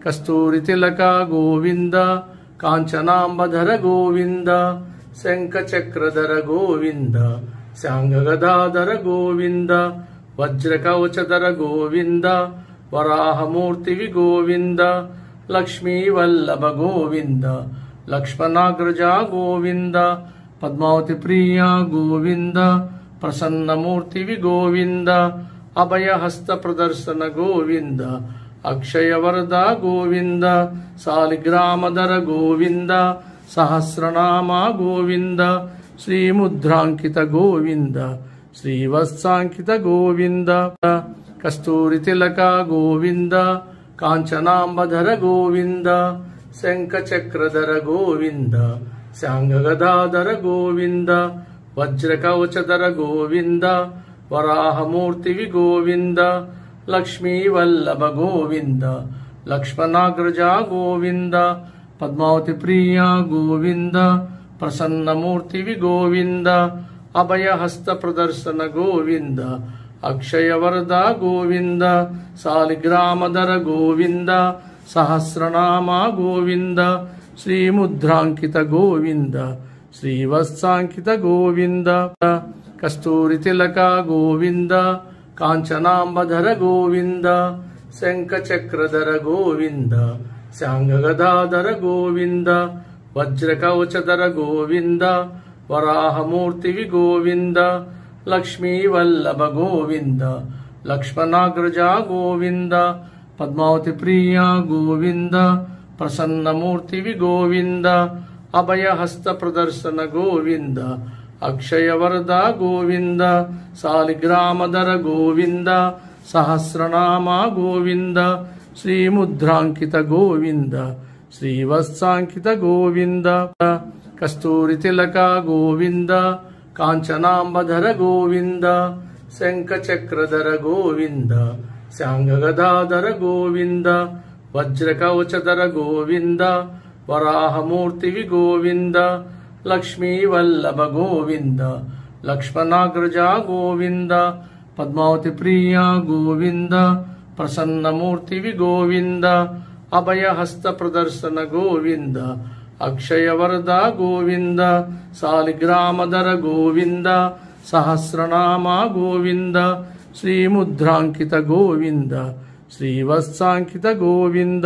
కస్తూరితిలక గోవింద కాంచనాంబధర గోవింద శంఖచక్రధర గోవింద శాంగగదాధర గోవింద వజ్రకవచధర గోవింద వరాహమూర్తివి గోవింద లక్ష్మీవల్లభ గోవింద లక్ష్మణాగ్రజ గోవింద పద్మావతి ప్రియ గోవింద ప్రసన్నమూర్తివి గోవింద అభయహస్త ప్రదర్శన గోవింద అక్షయవరద గోవింద సాలిగ్రామధర గోవింద సహస్రనామ గోవింద శ్రీముద్రాంకిత గోవింద శ్రీవత్సాంకిత గోవింద కస్తూరితిలక గోవింద కాంచనాంబధర గోవింద శంఖచక్రధర గోవింద శాంగగదాధర గోవింద వజ్రకవచధర గోవింద వరాహమూర్తివి గోవింద లక్ష్మీవల్లభ గోవింద లక్ష్మణాగ్రజ గోవింద పద్మావతి ప్రియ గోవింద ప్రసన్నమూర్తివి గోవింద అభయహస్త ప్రదర్శన గోవింద అక్షయవరద గోవింద సాలిగ్రామధర గోవింద సహస్రనామ గోవింద శ్రీముద్రాంకిత గోవింద శ్రీవత్సాంకిత గోవింద కస్తూరితిలక గోవింద కాంచనాంబధర గోవింద శంఖచక్రధర గోవింద శాంగగదాధర గోవింద వజ్రకవచధర గోవింద వరాహమూర్తివి గోవింద లక్ష్మీవల్లభ గోవింద లక్ష్మణాగ్రజ గోవింద పద్మావతి ప్రియ గోవింద ప్రసన్నమూర్తివి గోవింద అభయహస్త ప్రదర్శన గోవింద అక్షయవరద గోవింద సాలిగ్రామధర గోవింద సహస్రనామ గోవింద శ్రీముద్రాంకిత గోవింద శ్రీవత్సాంకిత గోవింద కస్తూరితిలక గోవింద కాంచనాంబధర గోవింద శంఖచక్రధర గోవింద శాంగగదాధర గోవింద వజ్రకవచధర గోవింద వరాహమూర్తివి గోవింద లక్ష్మీవల్లభ గోవింద లక్ష్మణాగ్రజ గోవింద పద్మావతి ప్రియ గోవింద ప్రసన్నమూర్తివి గోవింద అభయహస్త ప్రదర్శన గోవింద అక్షయవరద గోవింద సాలిగ్రామధర గోవింద సహస్రనామ గోవింద శ్రీముద్రాంకిత గోవింద శ్రీవత్సాంకిత గోవింద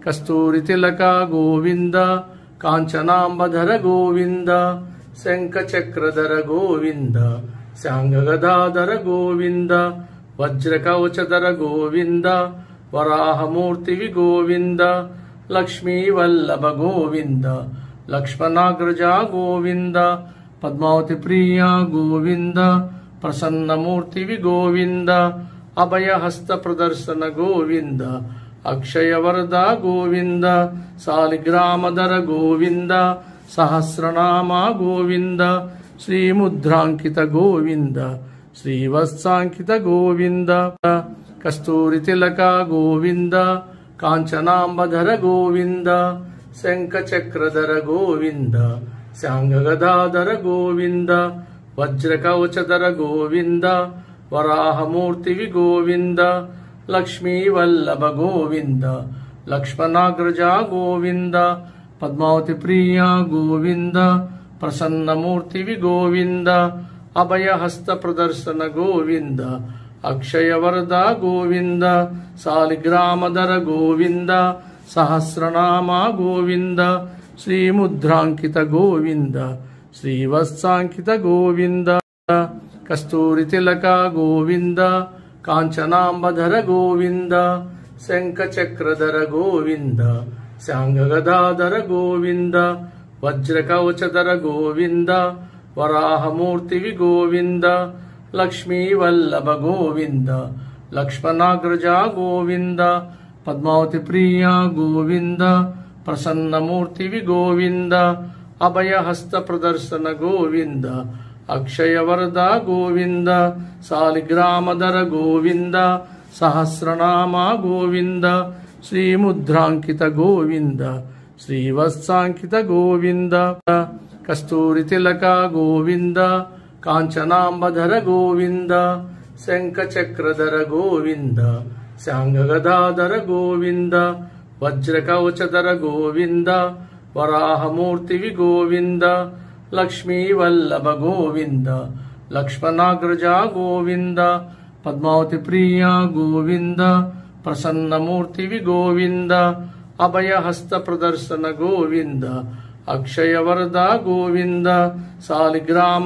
కస్తూరితిలక గోవింద కాంచనాంబధర గోవింద శంఖచక్రధర గోవింద శాంగగదాధర గోవింద వజ్రకవచధర గోవింద వరాహమూర్తివి గోవింద లక్ష్మీవల్లభ గోవింద లక్ష్మణాగ్రజ గోవింద పద్మావతి ప్రియ గోవింద ప్రసన్నమూర్తివి గోవింద అభయహస్త ప్రదర్శన గోవింద అక్షయవరద గోవింద సాలిగ్రామధర గోవింద సహస్రనామ గోవింద శ్రీముద్రాంకిత గోవింద శ్రీవత్సాంకిత గోవింద కస్తూరితిలక గోవింద కాంచనాంబధర గోవింద శంఖచక్రధర గోవింద శాంగగదాధర గోవింద వజ్రకవచధర గోవింద వరాహమూర్తివి గోవింద లక్ష్మీవల్లభ గోవింద లక్ష్మణాగ్రజ గోవింద పద్మావతి ప్రియ గోవింద ప్రసన్నమూర్తివి గోవింద అభయహస్త ప్రదర్శన గోవింద అక్షయవరద గోవింద సాలిగ్రామధర గోవింద సహస్రనామ గోవింద శ్రీముద్రాంకిత గోవింద శ్రీవత్సాంకిత గోవింద కస్తూరితిలక గోవింద కాంచనాంబధర గోవింద శంఖచక్రధర గోవింద శాంగగదాధర గోవింద వజ్రకవచధర గోవింద వరాహమూర్తివి గోవింద లక్ష్మీవల్లభ గోవింద లక్ష్మణాగ్రజ గోవింద పద్మావతి ప్రియ గోవింద ప్రసన్నమూర్తివి గోవింద అభయహస్త ప్రదర్శన గోవింద అక్షయవరద గోవింద సాలిగ్రామధర గోవింద సహస్రనామ గోవింద శ్రీముద్రాంకిత గోవింద శ్రీవత్సాంకిత గోవింద కస్తూరితిలక గోవింద కాంచనాంబధర గోవింద శంఖచక్రధర గోవింద శాంగగదాధర గోవింద వజ్రకవచధర గోవింద వరాహమూర్తివి గోవింద లక్ష్మీవల్లభ గోవింద లక్ష్మణాగ్రజ గోవింద పద్మావతి ప్రియ గోవింద ప్రసన్నమూర్తివి గోవింద అభయహస్త ప్రదర్శన గోవింద అక్షయవరద గోవింద సాలిగ్రామ